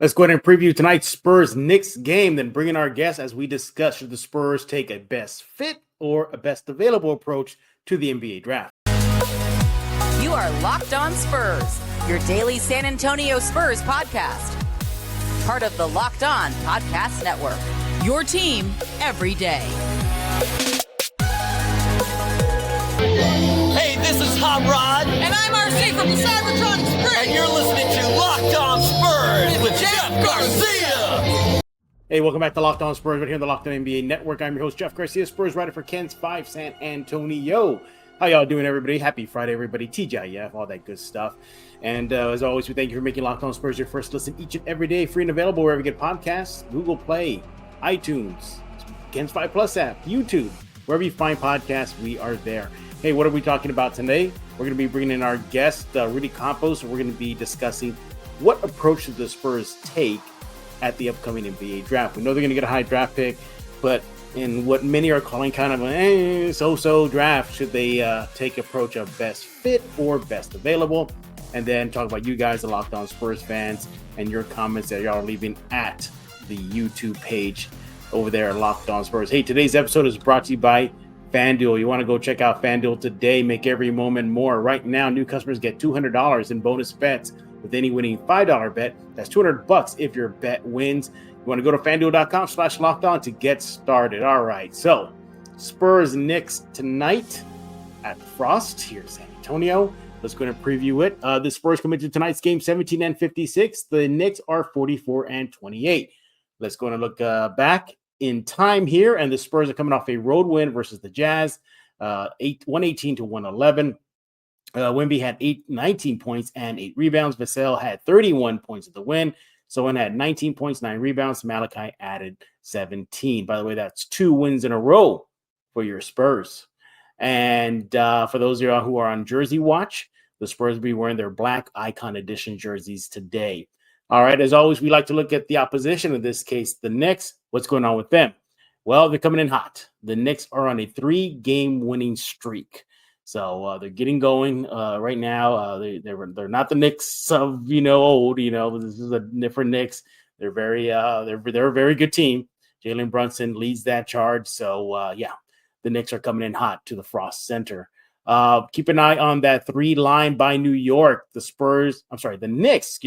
Let's go ahead and preview tonight's Spurs-Knicks game, then bring in our guests as we discuss should the Spurs take a best fit or a best available approach to the NBA draft. You are Locked On Spurs, your daily San Antonio Spurs podcast. Part of the Locked On Podcast Network, your team every day. Hey, this is Hot Rod. And I'm RC from the Cybertronic Springs. And you're listening to Locked On Spurs with Jeff Garcia. Hey, welcome back to Locked On Spurs right here on the Locked On NBA Network. I'm your host, Jeff Garcia, Spurs writer for Ken's 5 San Antonio. How y'all doing, everybody? Happy Friday, everybody. TGIF, all that good stuff. And as always, we thank you for making Locked On Spurs your first listen each and every day, free and available wherever you get podcasts, Google Play, iTunes, Ken's 5 Plus app, YouTube. Wherever you find podcasts, we are there. Hey, what are we talking about today? We're going to be bringing in our guest, Rudy Campos. We're going to be discussing what approach should the Spurs take at the upcoming NBA draft. We know they're going to get a high draft pick, but in what many are calling kind of a so-so draft, should they take approach of best fit or best available? And then talk about you guys, the Locked On Spurs fans, and your comments that y'all are leaving at the YouTube page over there at Locked On Spurs. Hey, today's episode is brought to you by FanDuel. You want to go check out FanDuel today. Make every moment more. Right now, new customers get $200 in bonus bets with any winning $5 bet. That's $200 if your bet wins. You want to go to FanDuel.com/lockedon to get started. All right, so Spurs-Knicks tonight at Frost here in San Antonio. Let's go ahead and preview it. The Spurs come into tonight's game 17-56. The Knicks are 44-28. Let's go and look back in time here, and the Spurs are coming off a road win versus the Jazz, 118-111. Wemby had 19 points and 8 rebounds. Vassell had 31 points at the win. Someone had 19 points, 9 rebounds. Malachi added 17. By the way, that's 2 wins in a row for your Spurs. And for those of you who are on Jersey Watch, the Spurs will be wearing their black Icon Edition jerseys today. All right, as always, we like to look at the opposition, in this case, the Knicks. What's going on with them? Well, they're coming in hot. The Knicks are on a 3-game winning streak. So they're getting going right now. They're not the Knicks of old. This is a different Knicks. They're they're a very good team. Jalen Brunson leads that charge. So the Knicks are coming in hot to the Frost Center. Keep an eye on that 3 line by New York. The Knicks,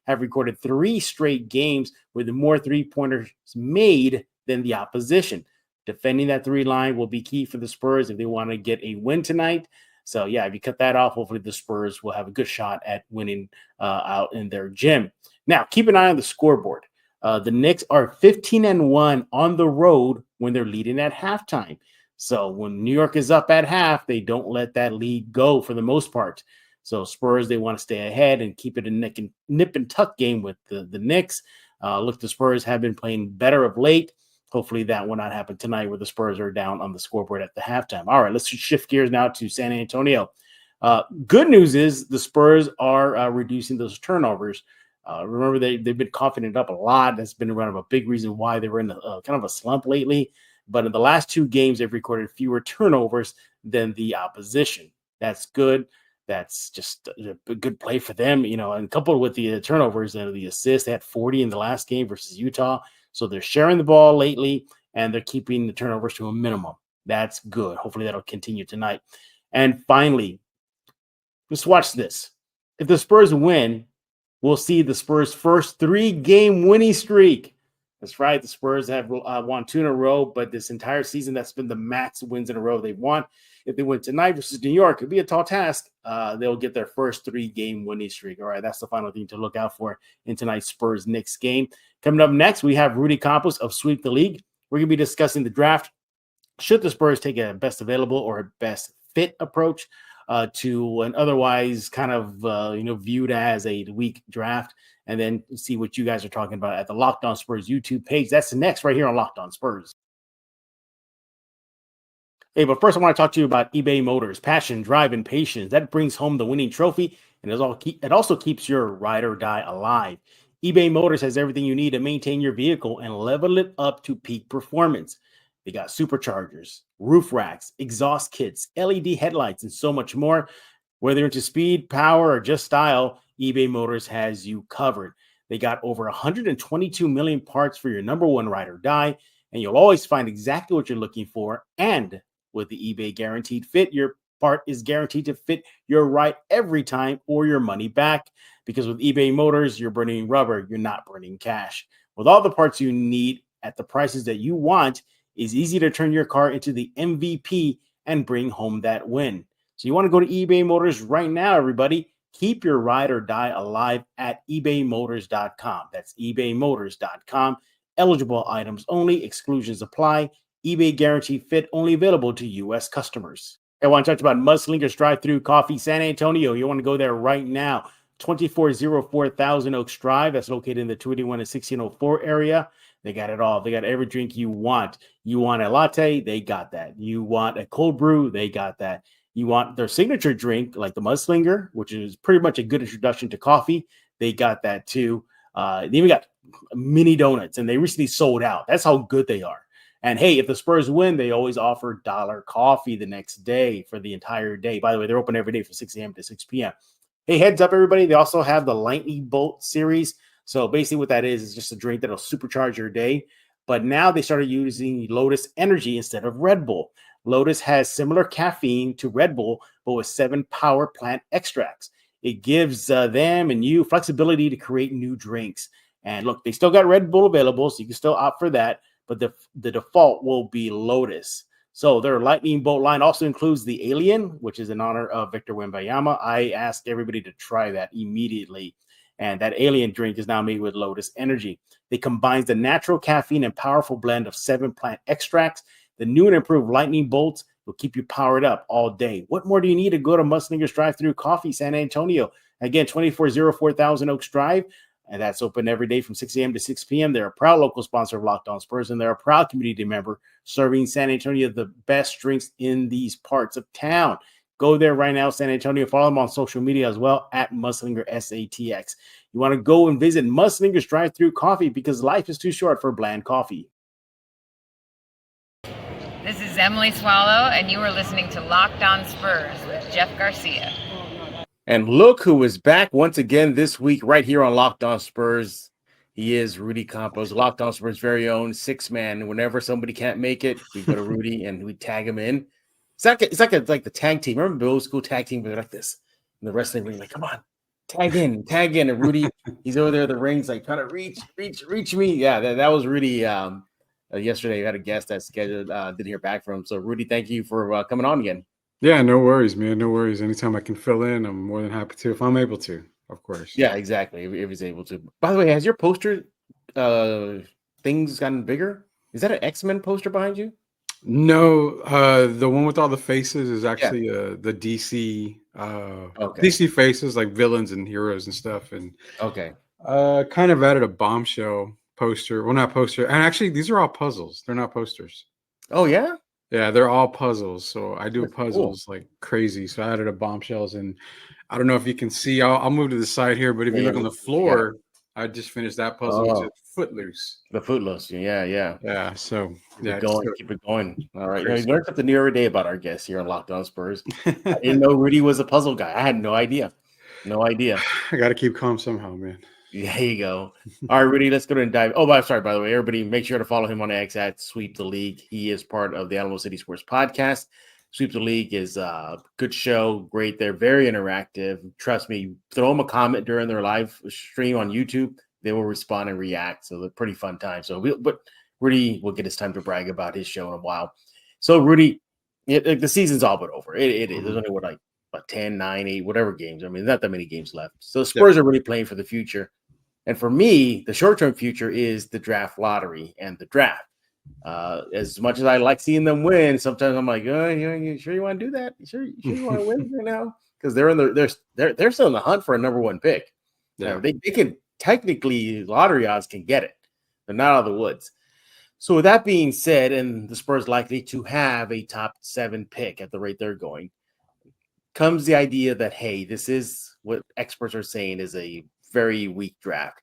have recorded 3 straight games with more 3-pointers made than the opposition. Defending that 3 line will be key for the Spurs if they want to get a win tonight. So, if you cut that off, hopefully the Spurs will have a good shot at winning out in their gym. Now, keep an eye on the scoreboard. The Knicks are 15-1 on the road when they're leading at halftime. So when New York is up at half, they don't let that lead go for the most part. So Spurs, they want to stay ahead and keep it a nip and tuck game with the Knicks. Look, the Spurs have been playing better of late. Hopefully that will not happen tonight where the Spurs are down on the scoreboard at the halftime. All right, let's shift gears now to San Antonio. Good news is the Spurs are reducing those turnovers. Remember, they've been coughing it up a lot. That's been a big reason why they were in kind of a slump lately. But in the last 2 games, they've recorded fewer turnovers than the opposition. That's good. That's just a good play for them, and coupled with the turnovers and the assists, they had 40 in the last game versus Utah. So they're sharing the ball lately, and they're keeping the turnovers to a minimum. That's good. Hopefully that'll continue tonight. And finally, just watch this. If the Spurs win, we'll see the Spurs' first 3-game winning streak. That's right. The Spurs have won 2 in a row, but this entire season, that's been the max wins in a row they've won. If they win tonight versus New York, it'd be a tall task. They'll get their first 3-game winning streak. All right, that's the final thing to look out for in tonight's Spurs-Knicks game. Coming up next, we have Rudy Campos of Sweep the League. We're going to be discussing the draft. Should the Spurs take a best available or a best fit approach to an otherwise kind of viewed as a weak draft? And then see what you guys are talking about at the Locked On Spurs YouTube page. That's next right here on Locked On Spurs. Hey, but first I want to talk to you about eBay Motors. Passion, drive, and patience. That brings home the winning trophy, and it also keeps your ride or die alive. eBay Motors has everything you need to maintain your vehicle and level it up to peak performance. They got superchargers, roof racks, exhaust kits, LED headlights, and so much more. Whether into speed, power, or just style, eBay Motors has you covered. They got over 122 million parts for your number one ride or die, and you'll always find exactly what you're looking for. And with the eBay Guaranteed Fit, your part is guaranteed to fit your ride every time or your money back. Because with eBay Motors, you're burning rubber, you're not burning cash. With all the parts you need at the prices that you want, it's easy to turn your car into the MVP and bring home that win. So you want to go to eBay Motors right now, everybody. Keep your ride or die alive at ebaymotors.com. That's ebaymotors.com. Eligible items only. Exclusions apply. eBay Guaranteed Fit only available to U.S. customers. I want to talk about Mudslingers Drive-Thru Coffee San Antonio. You want to go there right now. 2404 Thousand Oaks Drive. That's located in the 281 and 1604 area. They got it all. They got every drink you want. You want a latte? They got that. You want a cold brew? They got that. You want their signature drink, like the Mudslinger, which is pretty much a good introduction to coffee. They got that too. They even got mini donuts, and they recently sold out. That's how good they are. And hey, if the Spurs win, they always offer $1 coffee the next day for the entire day. By the way, they're open every day from 6 a.m. to 6 p.m. Hey, heads up, everybody. They also have the Lightning Bolt series. So basically what that is just a drink that'll supercharge your day. But now they started using Lotus Energy instead of Red Bull. Lotus has similar caffeine to Red Bull, but with 7 power plant extracts. It gives them and you flexibility to create new drinks. And look, they still got Red Bull available, so you can still opt for that. But the default will be Lotus. So their Lightning Bolt line also includes the Alien, which is in honor of Victor Wembanyama. I asked everybody to try that immediately. And that Alien drink is now made with Lotus Energy. It combines the natural caffeine and powerful blend of 7 plant extracts. The new and improved Lightning Bolts will keep you powered up all day. What more do you need to go to Mudslingers Drive-Thru Coffee San Antonio? Again, 2404 Thousand Oaks Drive. And that's open every day from 6 a.m. to 6 p.m. They're a proud local sponsor of Locked On Spurs, and they're a proud community member serving San Antonio the best drinks in these parts of town. Go there right now, San Antonio. Follow them on social media as well, at Mudslinger SATX. You want to go and visit Mudslingers Drive-Thru Coffee because life is too short for bland coffee. This is Emily Swallow, and you are listening to Locked On Spurs with Jeff Garcia. And look who is back once again this week right here on Locked On Spurs. He is Rudy Campos, Locked On Spurs' very own 6-man. Whenever somebody can't make it, we go to Rudy and we tag him in. It's like the tag team. Remember the old school tag team? They're like this. And the wrestling ring, like, come on, tag in. And Rudy, he's over there, the rings, like, trying to reach me. Yeah, that was Rudy. Yesterday, we had a guest that scheduled, didn't hear back from him. So, Rudy, thank you for coming on again. Yeah, no worries, man. No worries. Anytime I can fill in, I'm more than happy to, if I'm able to, of course. Yeah, exactly. If he's able to. By the way, has your poster things gotten bigger? Is that an X-Men poster behind you? No, the one with all the faces is actually the DC DC faces, like villains and heroes and stuff. And kind of added a Bombshell poster. Well, not poster. And actually, these are all puzzles. They're not posters. Oh, yeah? Yeah, they're all puzzles. So I do That's puzzles like crazy. So I added a Bombshells, and I don't know if you can see. I'll move to the side here, but if you look on the floor, I just finished that puzzle, which is Footloose. The Footloose, yeah. So keep it going. All right, you learned something new every day about our guests here on Locked On Spurs. I didn't know Rudy was a puzzle guy. I had no idea. I got to keep calm somehow, man. There you go. All right, Rudy, let's go ahead and dive. Oh, I'm sorry, by the way, everybody, make sure to follow him on X at Sweep the League. He is part of the Alamo City Sports Podcast. Sweep the League is a good show, great. They're very interactive. Trust me, throw them a comment during their live stream on YouTube. They will respond and react. So they're pretty fun time. But Rudy will get his time to brag about his show in a while. So, Rudy, the season's all but over. It is. There's only 10, 9, 8, whatever games. I mean, not that many games left. So Spurs are really playing for the future. And for me, the short-term future is the draft lottery and the draft. As much as I like seeing them win, sometimes I'm like, you sure you want to do that? You sure you want to win right now? Because they're still in the hunt for a number 1 pick. Yeah. They can technically, lottery odds can get it. They're not out of the woods. So with that being said, and the Spurs likely to have a top 7 pick at the rate they're going, comes the idea that, hey, this is what experts are saying is a very weak draft.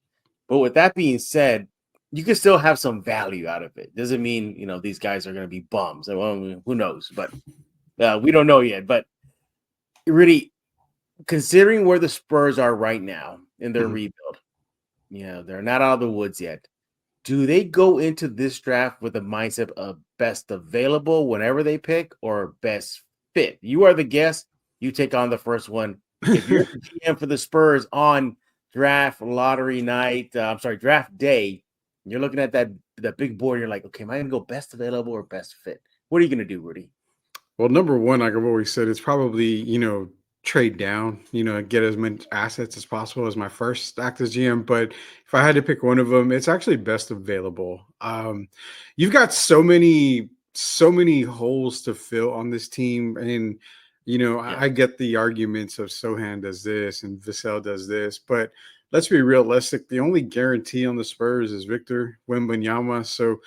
But with that being said, you can still have some value out of it. Doesn't mean, these guys are going to be bums. Well, who knows? But we don't know yet. But really, considering where the Spurs are right now in their rebuild, Yeah, they're not out of the woods yet. Do they go into this draft with a mindset of best available whenever they pick or best fit? You are the guest. You take on the first one. If you're the GM for the Spurs on draft lottery night, draft day, you're looking at that big board. You're like, okay, am I going to go best available or best fit? What are you going to do, Rudy? Well, number one, like I've always said, it's probably, trade down, get as many assets as possible as my first act as GM. But if I had to pick one of them, it's actually best available. You've got so many holes to fill on this team. And, I get the arguments of Sohan does this and Vassell does this, but let's be realistic. The only guarantee on the Spurs is Victor Wembanyama. So,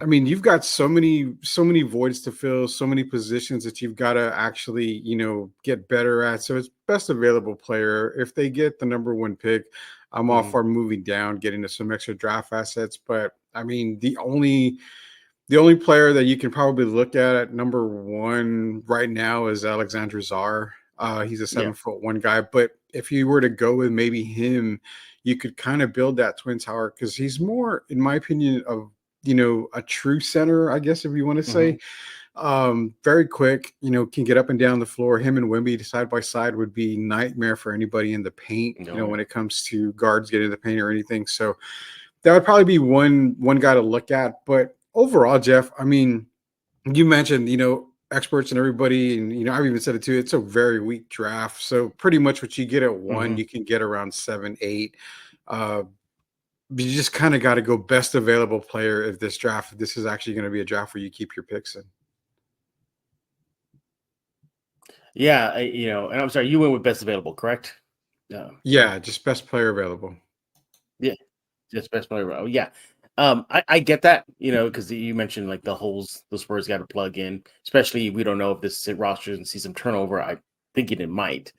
I mean, you've got so many voids to fill, so many positions that you've got to actually, get better at. So it's best available player. If they get the number one pick, I'm all for moving down, getting to some extra draft assets. But I mean, the only player that you can probably look at number one right now is Alexander Czar. He's a 7'1" guy. But if you were to go with maybe him, you could kind of build that twin tower because he's more, in my opinion, of a true center, I guess, if you want to say. Very quick, can get up and down the floor. Him and Wemby side by side would be nightmare for anybody in the paint, when it comes to guards getting in the paint or anything. So that would probably be one guy to look at. But overall, Jeff, I mean, you mentioned, experts and everybody, and, I've even said it too, it's a very weak draft. So pretty much what you get at one, you can get around 7, 8. You just kind of got to go best available player if this is actually going to be a draft where you keep your picks in. Yeah, and I'm sorry, you went with best available, correct? Yeah, just best player available. Yeah, just best player available. Yeah. I get that, because you mentioned like the holes the Spurs got to plug in, especially we don't know if this roster doesn't see some turnover. I'm thinking it might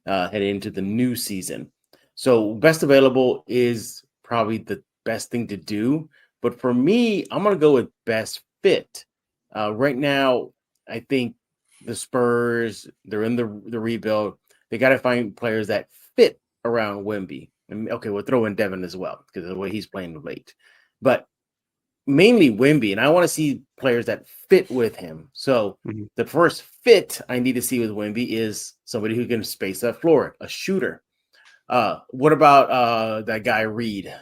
head into the new season. So best available is probably the best thing to do. But for me, I'm going to go with best fit. Right now, I think the Spurs, they're in the rebuild. They got to find players that fit around Wemby. And okay, we'll throw in Devin as well because of the way he's playing late. But mainly Wemby, and I want to see players that fit with him. So the first fit I need to see with Wemby is somebody who can space that floor, a shooter. What about that guy Reed?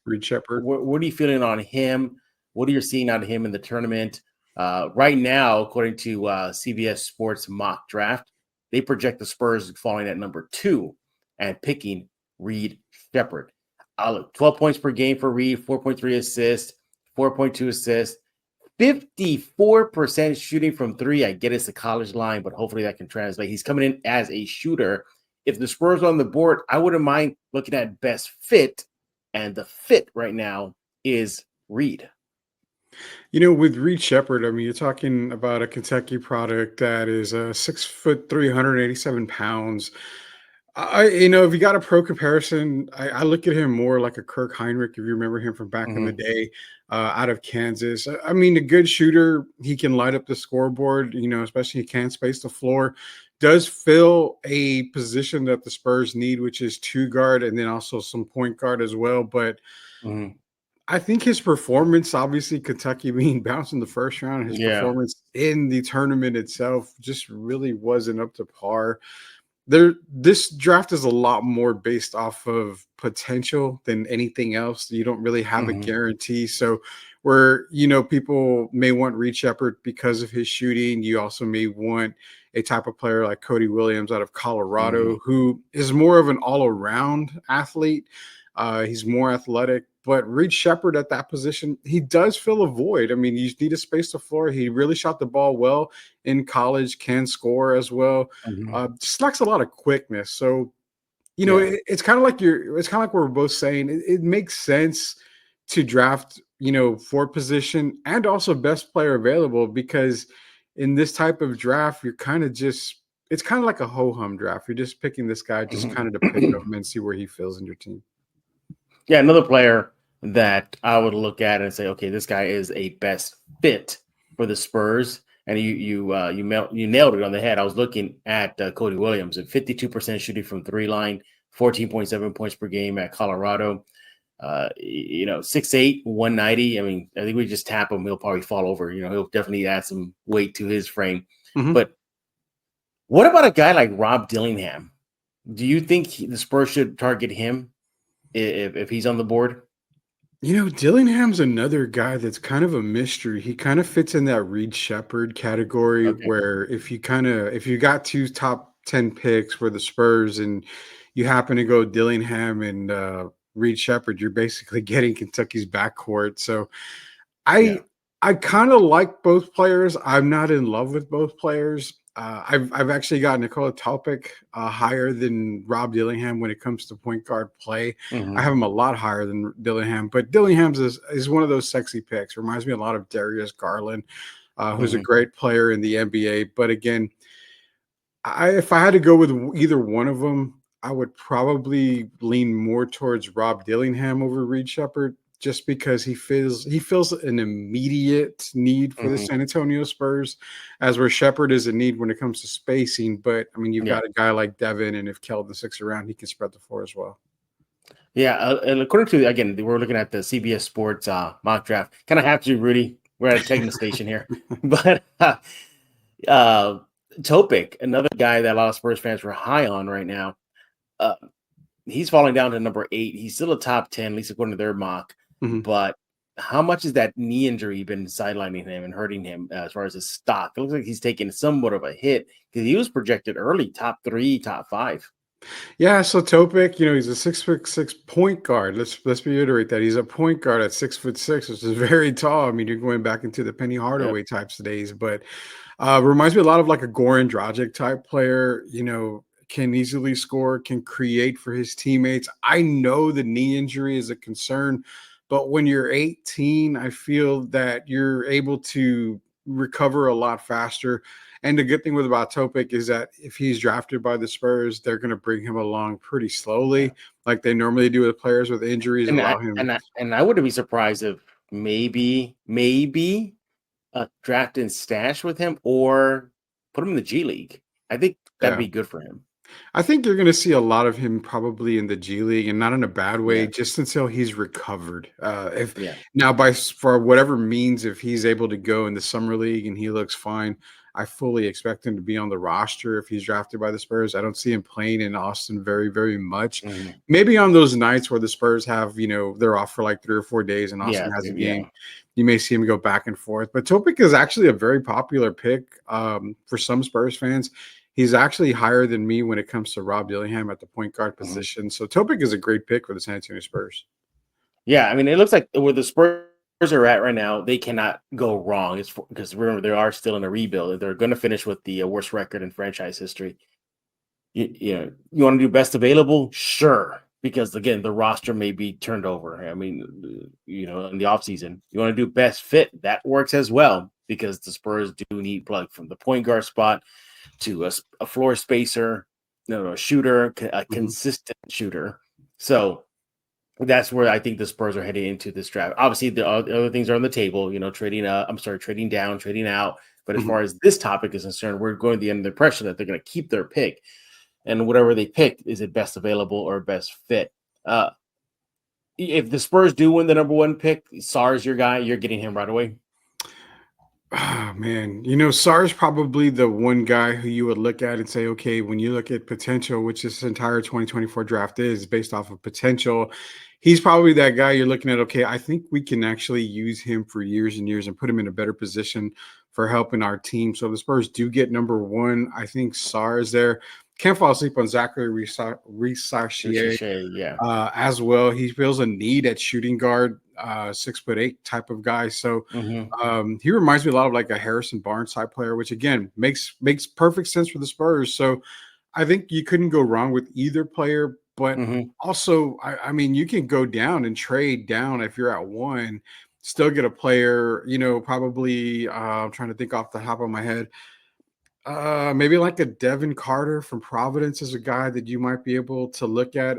Reed Shepherd. What are you feeling on him? What are you seeing out of him in the tournament? Right now, according to CBS Sports mock draft, they project the Spurs falling at number 2 and picking Reed Shepherd. 12 points per game for Reed, 4.3 assists, 4.2 assists, 54% shooting from 3. I get it's a college line, but hopefully that can translate. He's coming in as a shooter. If the Spurs are on the board, I wouldn't mind looking at best fit, and the fit right now is Reed. With Reed Shepherd, I mean, you're talking about a Kentucky product that is 6 foot 387 pounds. If you got a pro comparison, I look at him more like a Kirk Heinrich, if you remember him from back in the day, out of Kansas. I mean, a good shooter, he can light up the scoreboard, especially he can space the floor. Does fill a position that the Spurs need, which is 2 guard and then also some point guard as well. But I think his performance, obviously Kentucky being bounced in the first round, his performance in the tournament itself just really wasn't up to par. This draft is a lot more based off of potential than anything else. You don't really have a guarantee. So where, people may want Reed Shepherd because of his shooting, you also may want a type of player like Cody Williams out of Colorado, who is more of an all-around athlete. He's more athletic. But Reed Shepherd at that position, he does fill a void. I mean, you need to space the floor. He really shot the ball well in college, can score as well. Just lacks a lot of quickness. So, it's kind of like we're both saying it makes sense to draft, for position and also best player available, because in this type of draft, you're kind of it's kind of like a ho-hum draft. You're just picking this guy just kind of to pick him and see where he fills in your team. Yeah, another player that I would look at and say, okay, this guy is a best fit for the Spurs. And you nailed it on the head. I was looking at Cody Williams at 52% shooting from 3 line, 14.7 points per game at Colorado. 6'8", 190. I mean, I think we just tap him, he'll probably fall over. He'll definitely add some weight to his frame. Mm-hmm. But what about a guy like Rob Dillingham? Do you think the Spurs should target him if he's on the board? Dillingham's another guy that's kind of a mystery. He kind of fits in that Reed Shepherd category, where if you got 2 top 10 picks for the Spurs and you happen to go Dillingham and Reed Shepherd, you're basically getting Kentucky's backcourt. So I kind of like both players. I'm not in love with both players. I've actually got Nikola Topic higher than Rob Dillingham when it comes to point guard play. Mm-hmm. I have him a lot higher than Dillingham, but Dillingham's is one of those sexy picks. Reminds me a lot of Darius Garland, who's a great player in the NBA. But again, if I had to go with either one of them, I would probably lean more towards Rob Dillingham over Reed Shepherd, just because he feels an immediate need for the San Antonio Spurs, as where Shepherd is a need when it comes to spacing. But I mean, you've got a guy like Devin, and if Keldon sticks around, he can spread the floor as well. Yeah, and according to, again, we're looking at the CBS Sports mock draft. Kind of have to, Rudy. We're at a technical station here, but Topic, another guy that a lot of Spurs fans were high on right now. He's falling down to number 8. He's still a top 10, at least according to their mock. Mm-hmm. But how much has that knee injury been sidelining him and hurting him as far as his stock? It looks like he's taking somewhat of a hit because he was projected early, top 3, top 5. Yeah, so Topic, he's a 6'6" point guard. Let's reiterate that he's a point guard at 6'6", which is very tall. I mean, you're going back into the Penny Hardaway types days, but reminds me a lot of like a Goran Dragic type player. Can easily score, can create for his teammates. I know the knee injury is a concern, but when you're 18, I feel that you're able to recover a lot faster. And the good thing about Topic is that if he's drafted by the Spurs, they're going to bring him along pretty slowly, like they normally do with players with injuries. And I wouldn't be surprised if maybe a draft and stash with him or put him in the G League. I think that'd be good for him. I think you're going to see a lot of him probably in the G League, and not in a bad way, just until he's recovered. Now, for whatever means, if he's able to go in the summer league and he looks fine, I fully expect him to be on the roster if he's drafted by the Spurs. I don't see him playing in Austin very, very much. Mm-hmm. Maybe on those nights where the Spurs have, they're off for like 3 or 4 days and Austin has a game, you may see him go back and forth. But Topic is actually a very popular pick for some Spurs fans. He's actually higher than me when it comes to Rob Dillingham at the point guard position. Mm-hmm. So Topic is a great pick for the San Antonio Spurs. Yeah, I mean, it looks like where the Spurs are at right now, they cannot go wrong. It's because remember, they are still in a rebuild. They're going to finish with the worst record in franchise history. You want to do best available? Sure. Because, again, the roster may be turned over. I mean, in the offseason. You want to do best fit? That works as well because the Spurs do need plug from the point guard spot to a floor spacer, a shooter, a consistent shooter. So that's where I think the Spurs are heading into this draft. Obviously, the other things are on the table, trading down, trading out. But as far as this topic is concerned, we're going to be under the impression that they're going to keep their pick. And whatever they pick, is it best available or best fit? If the Spurs do win the number 1 pick, Sarr's your guy. You're getting him right away. Oh, man. Sarr's probably the one guy who you would look at and say, okay, when you look at potential, which this entire 2024 draft is based off of potential, he's probably that guy you're looking at, okay, I think we can actually use him for years and years and put him in a better position for helping our team. So if the Spurs do get number 1, I think Sarr is there. Can't fall asleep on Zachary Reassessing as well. He feels a need at shooting guard, 6'8" type of guy. So he reminds me a lot of like a Harrison Barnes type player, which again makes perfect sense for the Spurs. So I think you couldn't go wrong with either player. But also, I mean, you can go down and trade down if you're at 1, still get a player. Probably I'm trying to think off the top of my head. Maybe like a Devin Carter from Providence is a guy that you might be able to look at.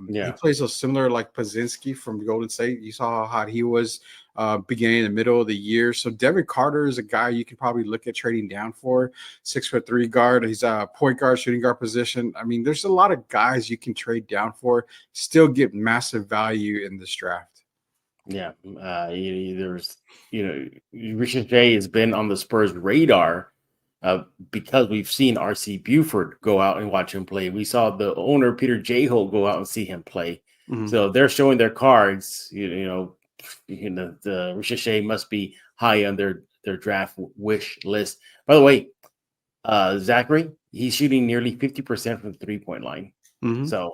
He plays a similar like Pazinski from Golden State. You saw how hot he was beginning in the middle of the year. So Devin Carter is a guy you can probably look at trading down for. 6'3" guard. He's a point guard, shooting guard position. I mean, there's a lot of guys you can trade down for, still get massive value in this draft. Yeah, there's Ricochet has been on the Spurs radar. Because we've seen R.C. Buford go out and watch him play. We saw the owner, Peter J-Holt, go out and see him play. Mm-hmm. So they're showing their cards. The Ricochet must be high on their draft wish list. By the way, Zachary, he's shooting nearly 50% from the three-point line. Mm-hmm. So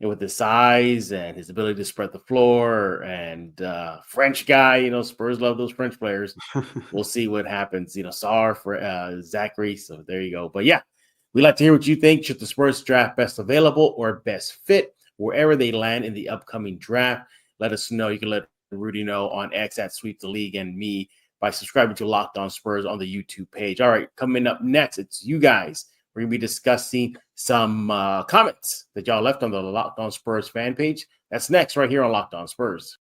with his size and his ability to spread the floor and French guy, Spurs love those French players. We'll see what happens. Saar for Zachary. So there you go. But yeah, we'd like to hear what you think. Should the Spurs draft best available or best fit wherever they land in the upcoming draft? Let us know. You can let Rudy know on X at Sweep the League and me by subscribing to Locked On Spurs on the YouTube page. All right, coming up next, it's you guys. We're going to be discussing some comments that y'all left on the Locked On Spurs fan page. That's next right here on Locked On Spurs.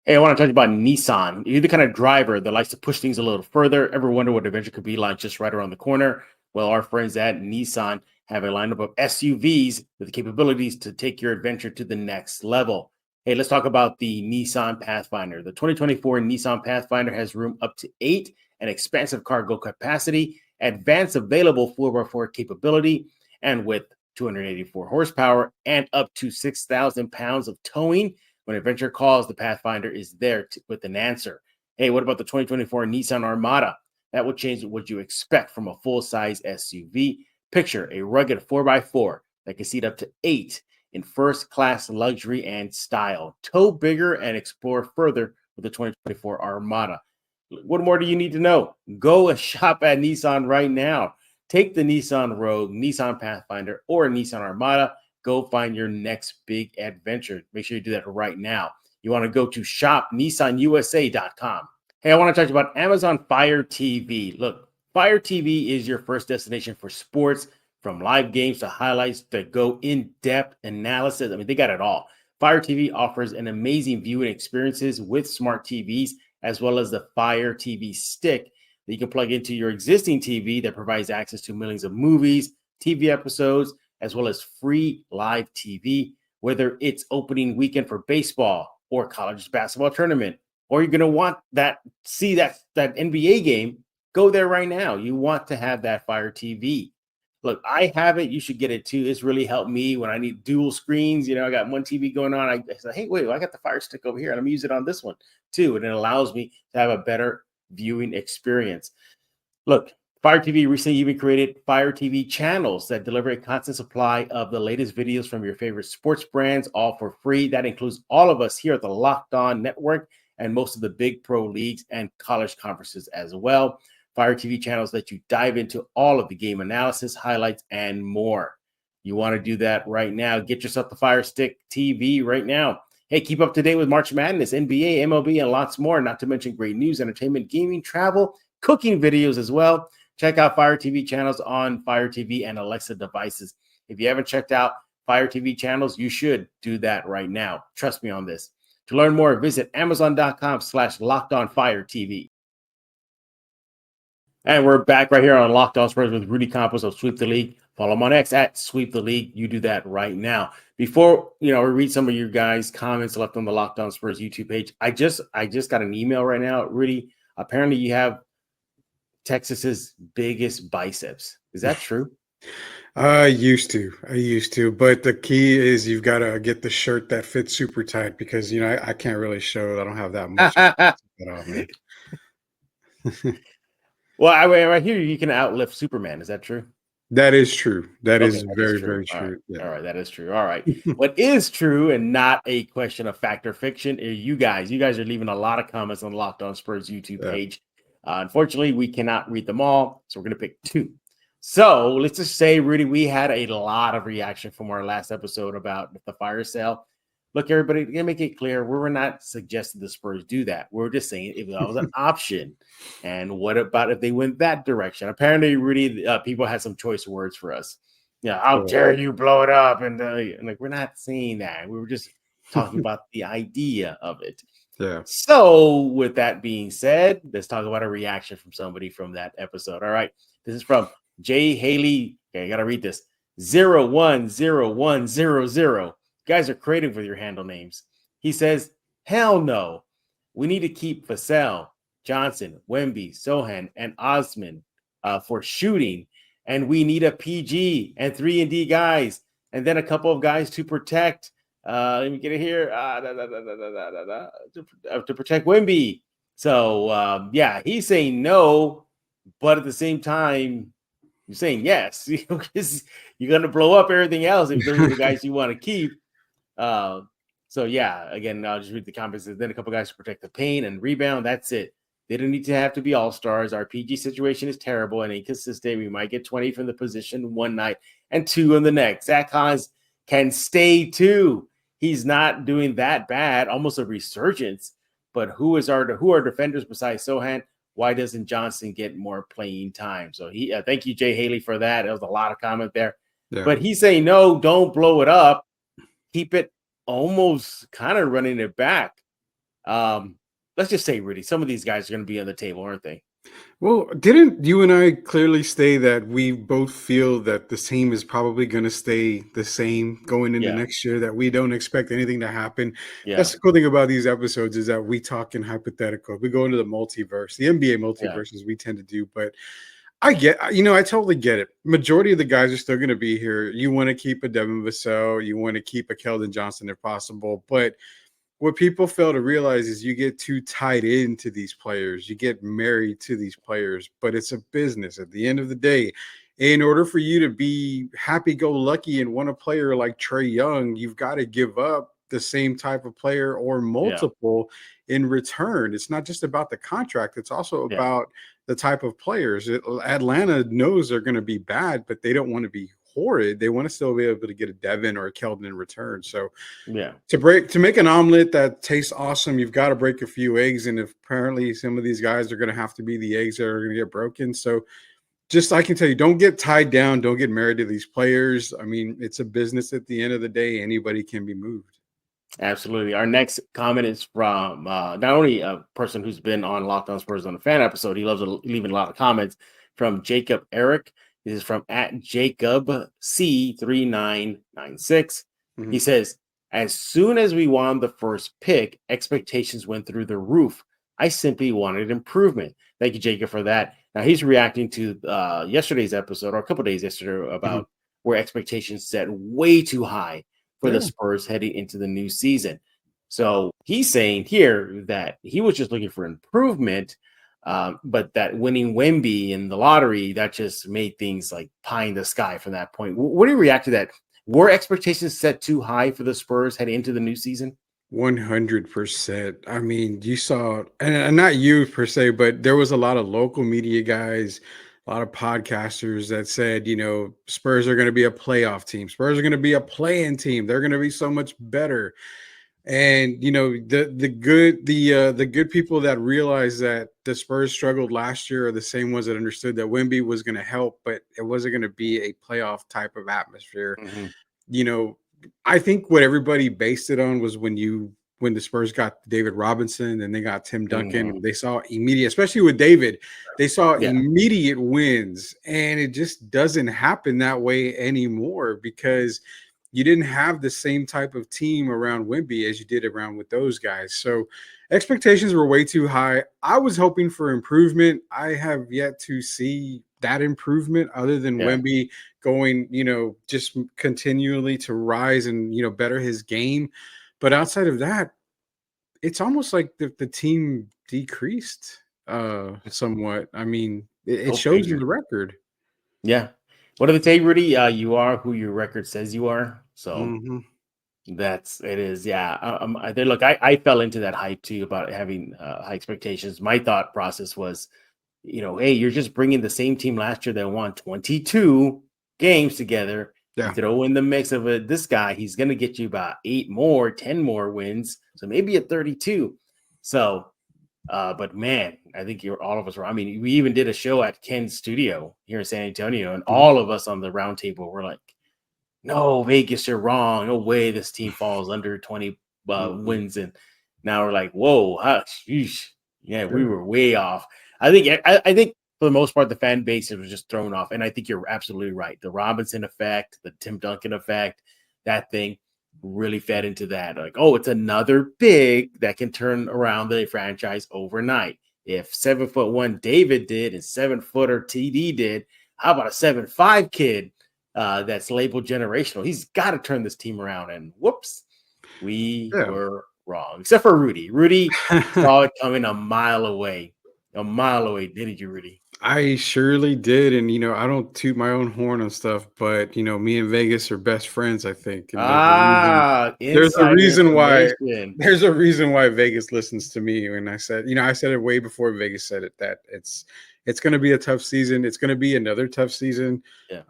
Hey, I want to talk about Nissan. You're the kind of driver that likes to push things a little further. Ever wonder what adventure could be like just right around the corner? Well, our friends at Nissan have a lineup of SUVs with the capabilities to take your adventure to the next level. Hey, let's talk about the Nissan Pathfinder. The 2024 Nissan Pathfinder has room up to 8 and expansive cargo capacity, advanced available 4x4 capability, and with 284 horsepower and up to 6,000 pounds of towing. When adventure calls, the Pathfinder is there with an answer. Hey, what about the 2024 Nissan Armada? That will change what you expect from a full-size SUV. Picture a rugged 4x4 that can seat up to 8 in first-class luxury and style. Tow bigger and explore further with the 2024 Armada. What more do you need to know? Go and shop at Nissan right now. Take the Nissan Rogue, Nissan Pathfinder, or Nissan Armada. Go find your next big adventure. Make sure you do that right now. You want to go to shopnissanusa.com. Hey, I want to talk about Amazon Fire TV. Look, Fire TV is your first destination for sports, from live games to highlights that go in-depth analysis. I mean, they got it all. Fire TV offers an amazing viewing experiences with smart TVs, as well as the Fire TV stick that you can plug into your existing TV that provides access to millions of movies, TV episodes, as well as free live TV, whether it's opening weekend for baseball or college basketball tournament, or you're going to want that NBA game, go there right now. You want to have that Fire TV. Look, I have it. You should get it too. It's really helped me when I need dual screens. I got one TV going on. I said, hey, wait, I got the Fire Stick over here, and I'm going to use it on this one too. And it allows me to have a better viewing experience. Look, Fire TV recently even created Fire TV channels that deliver a constant supply of the latest videos from your favorite sports brands, all for free. That includes all of us here at the Locked On Network and most of the big pro leagues and college conferences as well. Fire TV channels let you dive into all of the game analysis, highlights, and more. You want to do that right now. Get yourself the Fire Stick TV right now. Hey, keep up to date with March Madness, NBA, MLB, and lots more, not to mention great news, entertainment, gaming, travel, cooking videos as well. Check out Fire TV channels on Fire TV and Alexa devices. If you haven't checked out Fire TV channels, you should do that right now. Trust me on this. To learn more, visit amazon.com/LockedOnFireTV. And we're back right here on Locked On Spurs with Rudy Campos of Sweep the League. Follow him on X at Sweep the League. You do that right now. Before we read some of your guys' comments left on the Locked On Spurs YouTube page, I just got an email right now, Rudy. Apparently, you have Texas's biggest biceps. Is that true? I used to, but the key is you've got to get the shirt that fits super tight because I can't really show it. I don't have that much. Well, I hear you can outlift Superman. Is that true? That is true. That is very, very true. All right. Yeah. All right, that is true. All right. What is true and not a question of fact or fiction is you guys. You guys are leaving a lot of comments on Locked On Spurs YouTube page. Unfortunately, we cannot read them all, so we're going to pick 2. So let's just say, Rudy, we had a lot of reaction from our last episode about the fire sale. look, everybody, gonna make it clear, we're not suggesting the Spurs do that. We're just saying if that was an option, and what about if they went that direction? Apparently, Rudy, people had some choice words for us. Yeah, how dare you blow it up? And like, we're not saying that. We were just talking about the idea of it. Yeah. So, with that being said, let's talk about a reaction from somebody from that episode. All right, this is from Jay Haley. Okay, I gotta read this. 010100. Guys are creative with your handle names. He says, hell no. We need to keep Vassell, Johnson, Wemby, Sohan, and Osman for shooting. And we need a PG and 3-and-D guys. And then a couple of guys to protect. Let me get it here. To protect Wemby. So, yeah, he's saying no. But at the same time, you're saying yes. Because you're going to blow up everything else if those are the guys you want to keep. So yeah, again, I'll just read the comments. Then a couple guys to protect the paint and rebound. That's it. They don't need to have to be all-stars. Our PG situation is terrible and inconsistent. We might get 20 from the position one night and 2 on the next. Zach Collins can stay too. He's not doing that bad, almost a resurgence. But who are defenders besides Sohan? Why doesn't Johnson get more playing time? So thank you, Jay Haley, for that. There was a lot of comment there. Yeah. But he's saying, no, don't blow it up. Keep it almost kind of running it back. Let's just say, Rudy, some of these guys are going to be on the table, aren't they? Well, didn't you and I clearly say that we both feel that the team is probably going to stay the same going into next year, that we don't expect anything to happen? Yeah. That's the cool thing about these episodes is that we talk in hypothetical. We go into the multiverse, the NBA multiverse, as we tend to do. But I totally get it. Majority of the guys are still going to be here. You want to keep a Devin Vassell. You want to keep a Keldon Johnson if possible. But what people fail to realize is you get too tied into these players. You get married to these players. But it's a business. At the end of the day, in order for you to be happy-go-lucky and want a player like Trae Young, you've got to give up the same type of player or multiple in return. It's not just about the contract. It's also about the type of players. Atlanta knows they're going to be bad, but they don't want to be horrid. They want to still be able to get a Devin or a Keldon in return. So to make an omelet that tastes awesome, you've got to break a few eggs. And apparently some of these guys are going to have to be the eggs that are going to get broken. So just, I can tell you, don't get tied down. Don't get married to these players. I mean, it's a business at the end of the day. Anybody can be moved. Absolutely. Our next comment is from not only a person who's been on Locked On Spurs on the fan episode, he loves leaving a lot of comments, from Jacob Eric. This is from @JacobC3996. Mm-hmm. He says, as soon as we won the first pick, expectations went through the roof. I simply wanted improvement. Thank you, Jacob, for that. Now he's reacting to yesterday's episode, or a couple days yesterday, about where expectations set way too high for the Spurs heading into the new season. So he's saying here that he was just looking for improvement, but that winning Wemby in the lottery, that just made things like pie in the sky from that point. What do you react to that? Were expectations set too high for the Spurs heading into the new season? 100%. I mean, you saw, and not you per se, but there was a lot of local media guys, a lot of podcasters that said, Spurs are going to be a playoff team. Spurs are going to be a play-in team. They're going to be so much better. And, the good people that realized that the Spurs struggled last year are the same ones that understood that Wemby was going to help, but it wasn't going to be a playoff type of atmosphere. Mm-hmm. I think what everybody based it on was when the Spurs got David Robinson and they got Tim Duncan, mm-hmm. they saw immediate, especially with David, they saw immediate wins. And it just doesn't happen that way anymore because you didn't have the same type of team around Wemby as you did around with those guys. So expectations were way too high. I was hoping for improvement. I have yet to see that improvement other than Wemby going, just continually to rise and, better his game. But outside of that, it's almost like the team decreased somewhat. I mean, it shows in the record. Yeah. What did they say, Rudy? You are who your record says you are. So it is. Yeah. Look, I fell into that hype too about having high expectations. My thought process was, hey, you're just bringing the same team last year that won 22 games together Yeah. Throw in the mix of this guy, he's going to get you about 10 more wins. So maybe at 32. So, but man, I think all of us were. I mean, we even did a show at Ken's studio here in San Antonio, and all of us on the round table were like, no, Vegas, you're wrong. No way this team falls under 20 wins. And now we're like, whoa, yeah, we were way off. I think for the most part, the fan base was just thrown off. And I think you're absolutely right. The Robinson effect, the Tim Duncan effect, that thing really fed into that. Like, oh, it's another big that can turn around the franchise overnight. If 7'1" David did and 7-footer TD did, how about a 7'5" kid that's labeled generational? He's got to turn this team around. And whoops, we were wrong. Except for Rudy. Rudy saw it coming a mile away. Didn't you, Rudy? I surely did. And, I don't toot my own horn on stuff, but, me and Vegas are best friends, I think. And there's a reason why Vegas listens to me. And I said it way before Vegas said it, that it's going to be a tough season. It's going to be another tough season. Yeah.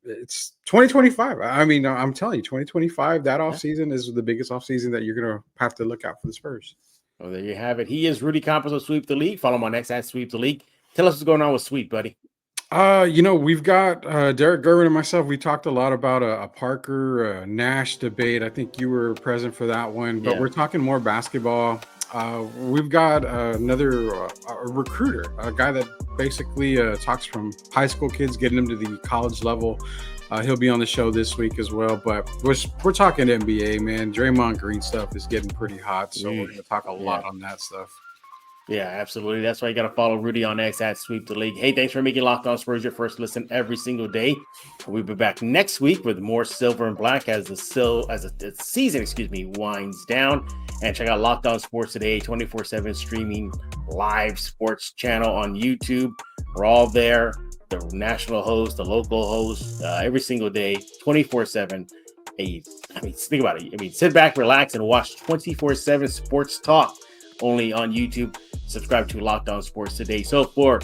It's 2025. I mean, I'm telling you, 2025, that offseason is the biggest offseason that you're going to have to look out for the Spurs. Well, there you have it. He is Rudy Campos of Sweep the League. Follow him on X at Sweep the League. Tell us what's going on with Sweep, buddy. We've got Derek Gervin and myself. We talked a lot about a Parker Nash debate. I think you were present for that one, but we're talking more basketball. We've got another recruiter, a guy that basically talks from high school kids, getting them to the college level. He'll be on the show this week as well, but we're talking NBA, man. Draymond Green stuff is getting pretty hot, so we're going to talk a lot on that stuff. Yeah, absolutely. That's why you got to follow Rudy on X at Sweep the League. Hey, thanks for making Locked On Spurs your first listen every single day. We'll be back next week with more Silver and Black as the season winds down. And check out Locked On Sports Today, 24/7 streaming live sports channel on YouTube. We're all there. The national host, the local host, every single day, 24/7. Think about it. Sit back, relax, and watch 24/7 sports talk only on YouTube. Subscribe to Locked On Sports Today. So for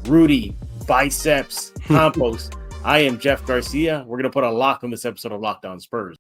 Rudy, Biceps, Campos, I am Jeff Garcia. We're going to put a lock on this episode of Locked On Spurs.